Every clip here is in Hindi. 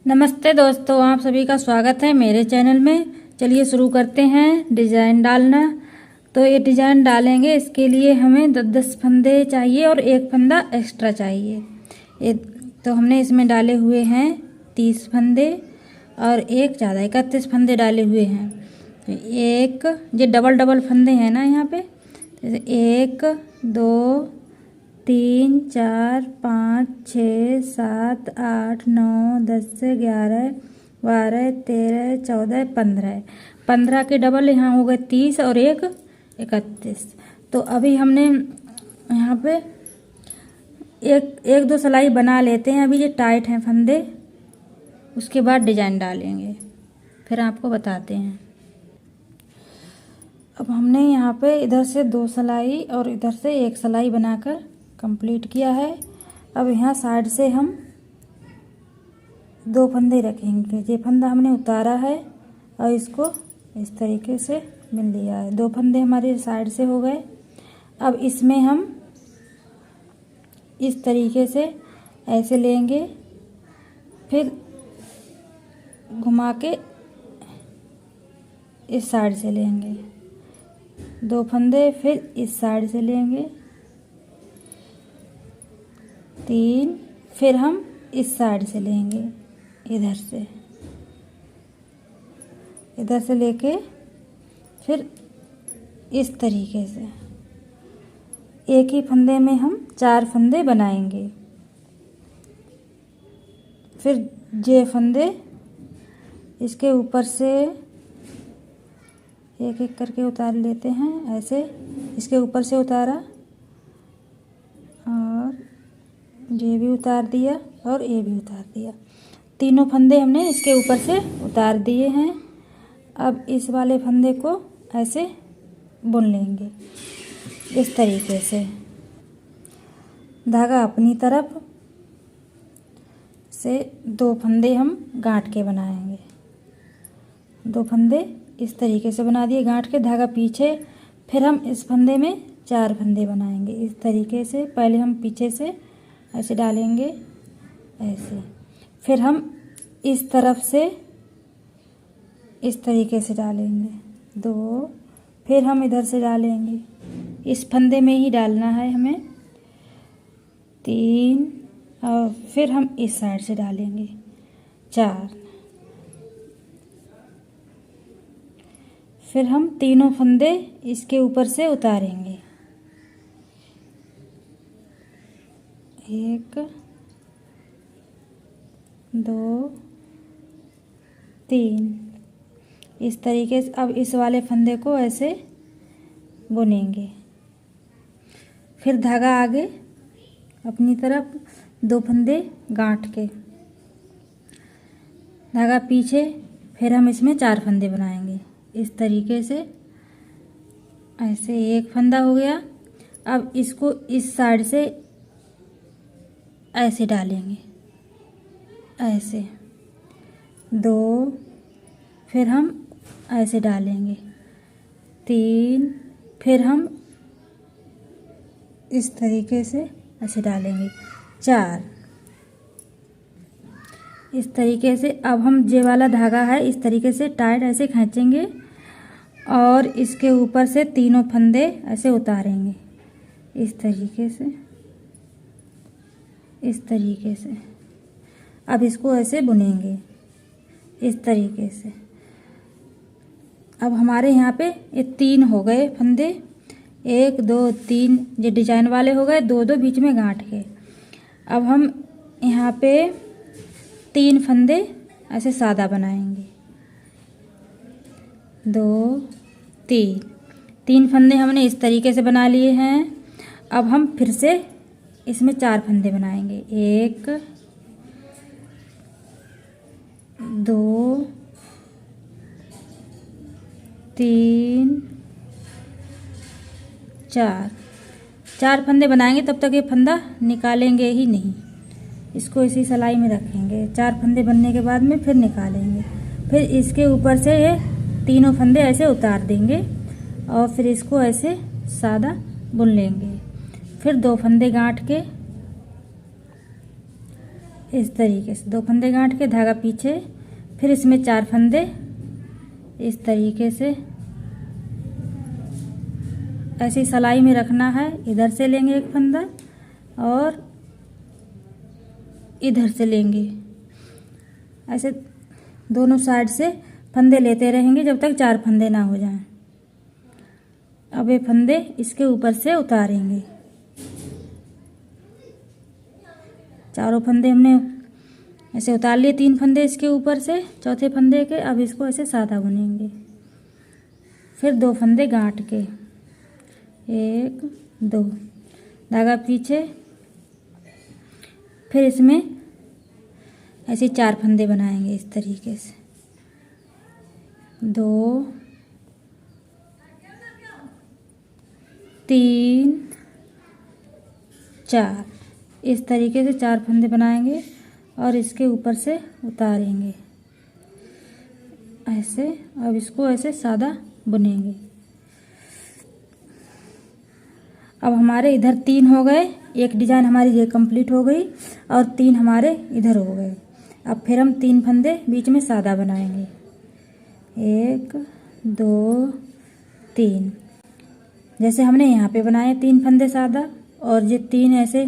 नमस्ते दोस्तों, आप सभी का स्वागत है मेरे चैनल में। चलिए शुरू करते हैं डिज़ाइन डालना। तो ये डिज़ाइन डालेंगे, इसके लिए हमें 10 फंदे चाहिए और एक फंदा एक्स्ट्रा चाहिए। तो हमने इसमें डाले हुए हैं 30 फंदे और एक ज़्यादा 31 फंदे डाले हुए हैं। तो एक ये डबल फंदे हैं ना यहाँ पे। तो 1 2 3 4 5 6 7 8 9 10 11 12 13 14 15 के डबल यहाँ हो गए 30 और एक 31। तो अभी हमने यहाँ पे एक दो सिलाई बना लेते हैं। अभी ये टाइट हैं फंदे, उसके बाद डिजाइन डालेंगे, फिर आपको बताते हैं। अब हमने यहाँ पे इधर से 2 सिलाई और इधर से 1 सिलाई बनाकर कंप्लीट किया है। अब यहाँ साइड से हम 2 फंदे रखेंगे। ये फंदा हमने उतारा है और इसको इस तरीके से मिल लिया है। 2 फंदे हमारे साइड से हो गए। अब इसमें हम इस तरीके से ऐसे लेंगे, फिर घुमा के इस साइड से लेंगे 2 फंदे, फिर इस साइड से लेंगे 3, फिर हम इस साइड से लेंगे इधर से लेके फिर इस तरीके से एक ही फंदे में हम 4 फंदे बनाएंगे। फिर ये फंदे इसके ऊपर से एक एक करके उतार लेते हैं। ऐसे इसके ऊपर से उतारा और ये भी उतार दिया और ये भी उतार दिया। तीनों फंदे हमने इसके ऊपर से उतार दिए हैं। अब इस वाले फंदे को ऐसे बुन लेंगे इस तरीके से। धागा अपनी तरफ से 2 फंदे हम गांठ के बनाएंगे। 2 फंदे इस तरीके से बना दिए गांठ के, धागा पीछे। फिर हम इस फंदे में 4 फंदे बनाएंगे इस तरीके से। पहले हम पीछे से ऐसे डालेंगे ऐसे, फिर हम इस तरफ से इस तरीके से डालेंगे 2, फिर हम इधर से डालेंगे, इस फंदे में ही डालना है हमें 3, और फिर हम इस साइड से डालेंगे 4। फिर हम तीनों फंदे इसके ऊपर से उतारेंगे 1 2 3 इस तरीके से। अब इस वाले फंदे को ऐसे बुनेंगे, फिर धागा आगे अपनी तरफ 2 फंदे गांठ के, धागा पीछे, फिर हम इसमें 4 फंदे बनाएंगे इस तरीके से। ऐसे एक फंदा हो गया। अब इसको इस साइड से ऐसे डालेंगे ऐसे 2, फिर हम ऐसे डालेंगे 3, फिर हम इस तरीके से ऐसे डालेंगे 4 इस तरीके से। अब हम ये वाला धागा है इस तरीके से टाइट ऐसे खींचेंगे और इसके ऊपर से तीनों फंदे ऐसे उतारेंगे इस तरीके से। अब इसको ऐसे बुनेंगे इस तरीके से। अब हमारे यहाँ पे ये 3 हो गए फंदे, 1 2 3 ये डिजाइन वाले हो गए, 2 2 बीच में गांठ के। अब हम यहाँ पे 3 फंदे ऐसे सादा बनाएंगे 2 3 फंदे हमने इस तरीके से बना लिए हैं। अब हम फिर से इसमें 4 फंदे बनाएंगे 1 2 3 4 फंदे बनाएंगे। तब तक ये फंदा निकालेंगे ही नहीं, इसको इसी सिलाई में रखेंगे। 4 फंदे बनने के बाद में फिर निकालेंगे, फिर इसके ऊपर से ये तीनों फंदे ऐसे उतार देंगे और फिर इसको ऐसे सादा बुन लेंगे। फिर 2 फंदे गांठ के इस तरीके से 2 फंदे गांठ के धागा पीछे, फिर इसमें 4 फंदे इस तरीके से ऐसी सिलाई में रखना है। इधर से लेंगे एक फंदा और इधर से लेंगे, ऐसे दोनों साइड से फंदे लेते रहेंगे जब तक 4 फंदे ना हो जाएं। अब ये फंदे इसके ऊपर से उतारेंगे। चारों फंदे हमने ऐसे उतार लिए, 3 फंदे इसके ऊपर से, चौथे फंदे के। अब इसको ऐसे सादा बुनेंगे, फिर 2 फंदे गांठ के, 1 2 धागा पीछे, फिर इसमें ऐसे 4 फंदे बनाएंगे इस तरीके से, 2 3 4 इस तरीके से 4 फंदे बनाएंगे और इसके ऊपर से उतारेंगे ऐसे। अब इसको ऐसे सादा बुनेंगे। अब हमारे इधर 3 हो गए, एक डिजाइन हमारी ये कंप्लीट हो गई और 3 हमारे इधर हो गए। अब फिर हम 3 फंदे बीच में सादा बनाएंगे, 1 2 3 जैसे हमने यहाँ पे बनाए 3 फंदे सादा, और ये 3 ऐसे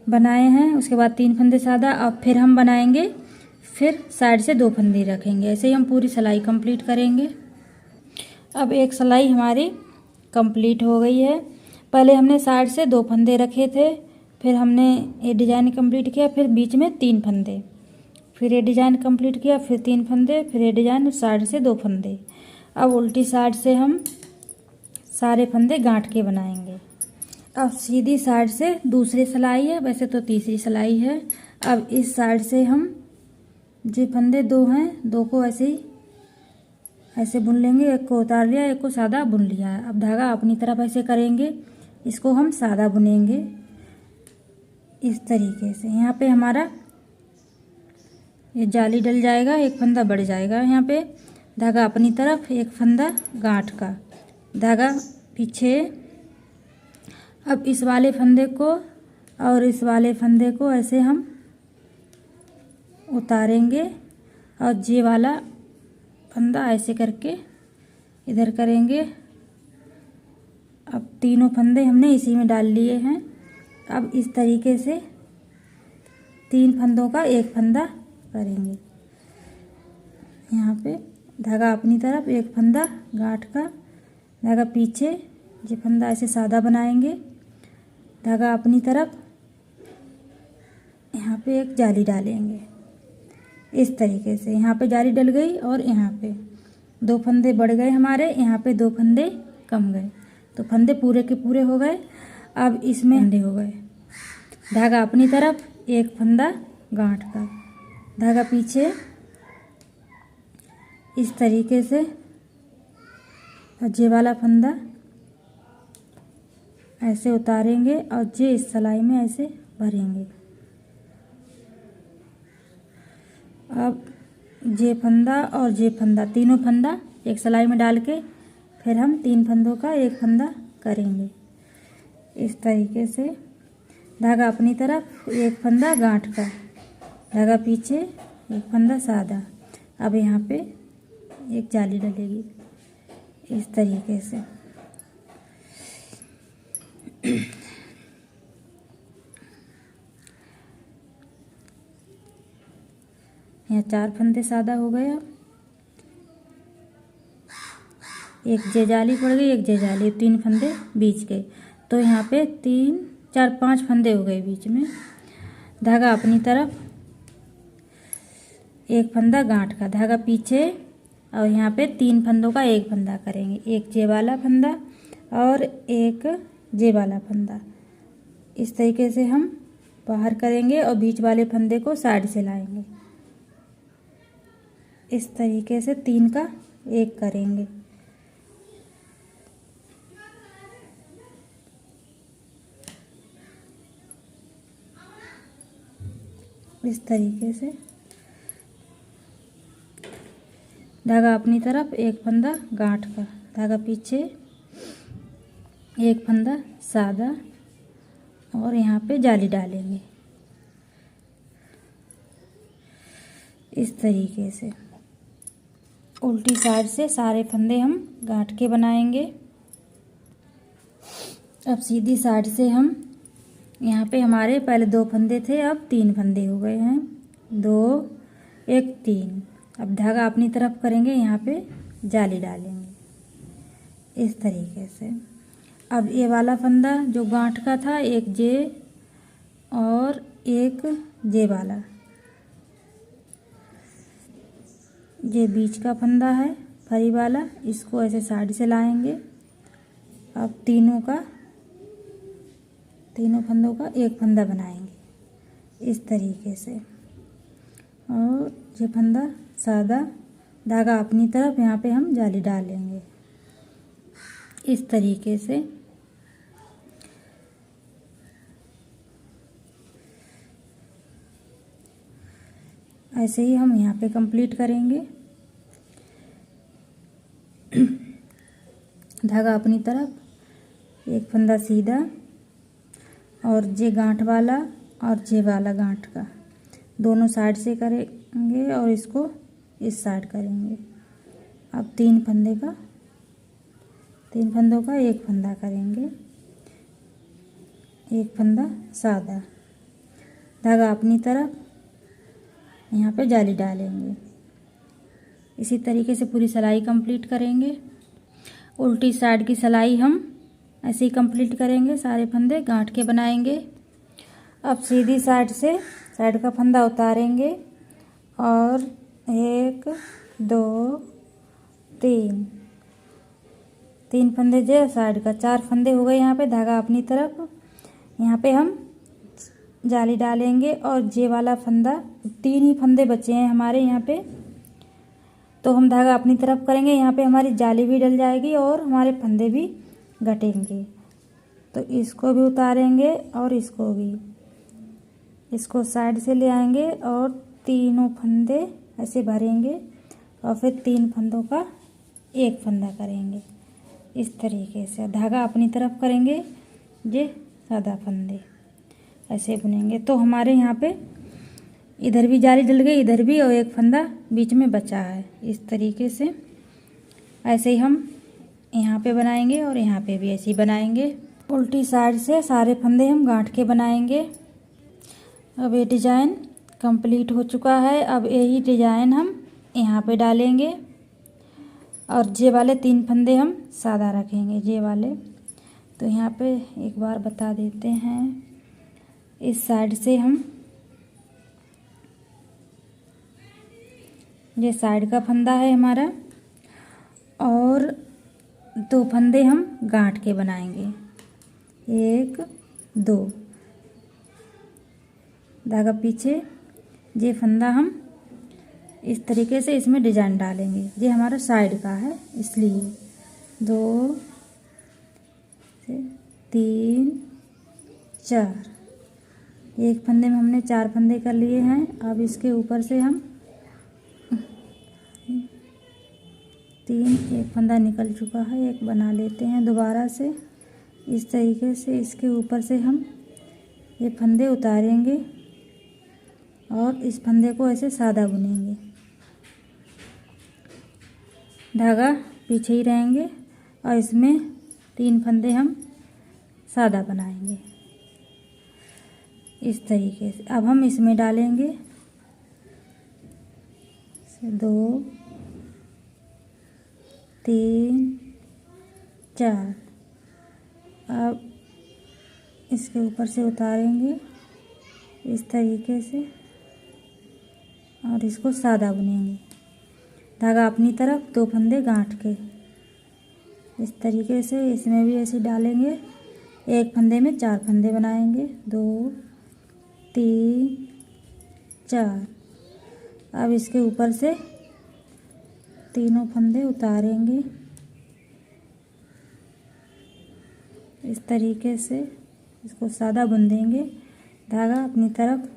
बनाए हैं, उसके बाद 3 फंदे सादा। अब फिर हम बनाएंगे, फिर साइड से 2 फंदे रखेंगे, ऐसे ही हम पूरी सिलाई कंप्लीट करेंगे। अब एक सिलाई हमारी कंप्लीट हो गई है। पहले हमने साइड से 2 फंदे रखे थे, फिर हमने ये डिजाइन कंप्लीट किया, फिर बीच में 3 फंदे, फिर ये डिजाइन कंप्लीट किया, फिर 3 फंदे, फिर ये डिजाइन, साइड से 2 फंदे। अब उल्टी साइड से हम सारे फंदे गांठ के बनाएंगे। अब सीधी साइड से दूसरी सिलाई है, वैसे तो तीसरी सिलाई है। अब इस साइड से हम जो फंदे 2 हैं, 2 को ऐसे ही ऐसे बुन लेंगे, एक को उतार लिया, एक को सादा बुन लिया है। अब धागा अपनी तरफ ऐसे करेंगे, इसको हम सादा बुनेंगे इस तरीके से। यहाँ पे हमारा ये जाली डल जाएगा, एक फंदा बढ़ जाएगा। यहाँ पे धागा अपनी तरफ, एक फंदा गांठ का, धागा पीछे। अब इस वाले फंदे को और इस वाले फंदे को ऐसे हम उतारेंगे और ये वाला फंदा ऐसे करके इधर करेंगे। अब तीनों फंदे हमने इसी में डाल लिए हैं। अब इस तरीके से 3 फंदों का एक फंदा करेंगे। यहाँ पे धागा अपनी तरफ, एक फंदा गांठ का, धागा पीछे, ये फंदा ऐसे सादा बनाएंगे, धागा अपनी तरफ, यहाँ पे एक जाली डालेंगे इस तरीके से। यहाँ पे जाली डल गई और यहाँ पे 2 फंदे बढ़ गए हमारे, यहाँ पे 2 फंदे कम गए, तो फंदे पूरे के पूरे हो गए। अब इसमें फंदे हो गए, धागा अपनी तरफ, एक फंदा गांठ का, धागा पीछे इस तरीके से, और ये वाला फंदा ऐसे उतारेंगे और ये इस सिलाई में ऐसे भरेंगे। अब ये फंदा और ये फंदा, तीनों फंदा एक सिलाई में डाल के फिर हम 3 फंदों का एक फंदा करेंगे इस तरीके से। धागा अपनी तरफ, एक फंदा गांठ का, धागा पीछे, एक फंदा सादा। अब यहाँ पे एक जाली डलेगी इस तरीके से। यहाँ 4 फंदे सादा हो गए। अब एक जे जाली पड़ गई, एक जे जाली, 3 फंदे बीच के, तो यहाँ पे 3 4 5 फंदे हो गए बीच में। धागा अपनी तरफ, एक फंदा गांठ का, धागा पीछे, और यहाँ पे 3 फंदों का एक फंदा करेंगे, एक जे वाला फंदा और एक जे वाला फंदा। इस तरीके से हम बाहर करेंगे और बीच वाले फंदे को साइड से लाएंगे इस तरीके से। 3 का एक करेंगे इस तरीके से। धागा अपनी तरफ, एक फंदा गांठ का, धागा पीछे, एक फंदा सादा, और यहाँ पे जाली डालेंगे इस तरीके से उल्टी साइड से सारे फंदे हम गांठ के बनाएंगे। अब सीधी साइड से हम यहाँ पे हमारे पहले 2 फंदे थे, अब 3 फंदे हो गए हैं, 2 1 3। अब धागा अपनी तरफ करेंगे, यहाँ पे जाली डालेंगे इस तरीके से। अब ये वाला फंदा जो गांठ का था, एक जे और एक जे वाला, ये बीच का फंदा है फरी वाला, इसको ऐसे साइड से लाएंगे। अब तीनों फंदों का एक फंदा बनाएंगे इस तरीके से, और ये फंदा सादा, धागा अपनी तरफ, यहाँ पे हम जाली डालेंगे इस तरीके से। ऐसे ही हम यहाँ पे कंप्लीट करेंगे। धागा अपनी तरफ, एक फंदा सीधा और जे गांठ वाला और जे वाला गांठ का, दोनों साइड से करेंगे और इसको इस साइड करेंगे। अब 3 फंदों का एक फंदा करेंगे, एक फंदा सादा, धागा अपनी तरफ, यहाँ पे जाली डालेंगे। इसी तरीके से पूरी सिलाई कंप्लीट करेंगे। उल्टी साइड की सिलाई हम ऐसे ही कंप्लीट करेंगे, सारे फंदे गांठ के बनाएंगे। अब सीधी साइड से साइड का फंदा उतारेंगे और 1 2 3 फंदे जो साइड का, 4 फंदे हो गए। यहाँ पे धागा अपनी तरफ, यहाँ पे हम जाली डालेंगे और जे वाला फंदा, 3 ही फंदे बचे हैं हमारे यहाँ पे, तो हम धागा अपनी तरफ करेंगे। यहाँ पे हमारी जाली भी डल जाएगी और हमारे फंदे भी घटेंगे, तो इसको भी उतारेंगे और इसको भी, इसको साइड से ले आएंगे और तीनों फंदे ऐसे भरेंगे और फिर 3 फंदों का एक फंदा करेंगे इस तरीके से। धागा अपनी तरफ करेंगे, ये सादा फंदे ऐसे बुनेंगे। तो हमारे यहाँ पे इधर भी जाली डल गई, इधर भी, और एक फंदा बीच में बचा है इस तरीके से। ऐसे ही हम यहाँ पे बनाएंगे और यहाँ पे भी ऐसे ही बनाएंगे। उल्टी साइड से सारे फंदे हम गांठ के बनाएंगे। अब ये डिजाइन कंप्लीट हो चुका है। अब यही डिजाइन हम यहाँ पे डालेंगे और जे वाले 3 फंदे हम सादा रखेंगे, जे वाले। तो यहाँ पे एक बार बता देते हैं, इस साइड से हम, ये साइड का फंदा है हमारा, और 2 फंदे हम गांठ के बनाएंगे, 1 2, धागा पीछे, ये फंदा हम इस तरीके से इसमें डिजाइन डालेंगे। ये हमारा साइड का है इसलिए 2 3 4, एक फंदे में हमने 4 फंदे कर लिए हैं। अब इसके ऊपर से हम 3, एक फंदा निकल चुका है, एक बना लेते हैं दोबारा से इस तरीके से। इसके ऊपर से हम ये फंदे उतारेंगे और इस फंदे को ऐसे सादा बुनेंगे, धागा पीछे ही रहेंगे और इसमें 3 फंदे हम सादा बनाएंगे इस तरीके से। अब हम इसमें डालेंगे 2 3 4, अब इसके ऊपर से उतारेंगे इस तरीके से और इसको सादा बुनेंगे, धागा अपनी तरफ, 2 फंदे गांठ के इस तरीके से। इसमें भी ऐसे डालेंगे, एक फंदे में 4 फंदे बनाएंगे, 2 3 4। अब इसके ऊपर से तीनों फंदे उतारेंगे इस तरीके से, इसको सादा बुन देंगे, धागा अपनी तरफ,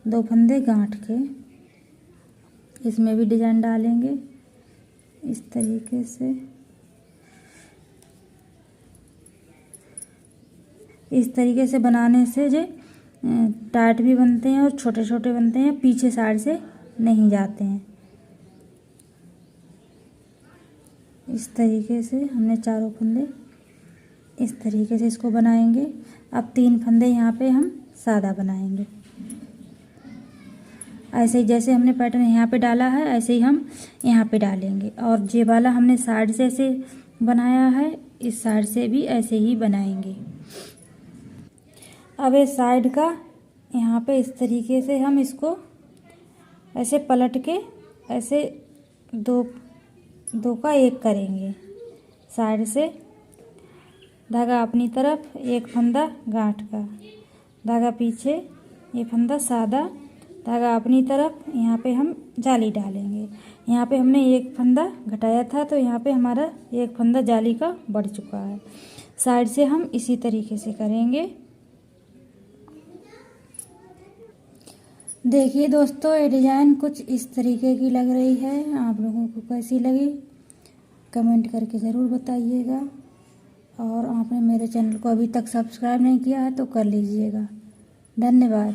2 फंदे गांठ के, इसमें भी डिजाइन डालेंगे इस तरीके से। इस तरीके से बनाने से जो टाइट भी बनते हैं और छोटे छोटे बनते हैं, पीछे साइड से नहीं जाते हैं। इस तरीके से हमने चारों फंदे इस तरीके से इसको बनाएंगे। अब 3 फंदे यहाँ पे हम सादा बनाएंगे। ऐसे ही जैसे हमने पैटर्न यहाँ पे डाला है ऐसे ही हम यहाँ पे डालेंगे। और ये वाला हमने साइड से ऐसे बनाया है, इस साइड से भी ऐसे ही बनाएंगे। अब इस साइड का यहाँ पे इस तरीके से हम इसको ऐसे पलट के ऐसे दो का एक करेंगे। साइड से धागा अपनी तरफ, एक फंदा गांठ का, धागा पीछे, ये फंदा सादा, धागा अपनी तरफ। यहाँ पे हम जाली डालेंगे। यहाँ पे हमने एक फंदा घटाया था तो यहाँ पे हमारा एक फंदा जाली का बढ़ चुका है। साइड से हम इसी तरीके से करेंगे। देखिए दोस्तों, ये डिज़ाइन कुछ इस तरीके की लग रही है। आप लोगों को कैसी लगी कमेंट करके ज़रूर बताइएगा। और आपने मेरे चैनल को अभी तक सब्सक्राइब नहीं किया है तो कर लीजिएगा। धन्यवाद।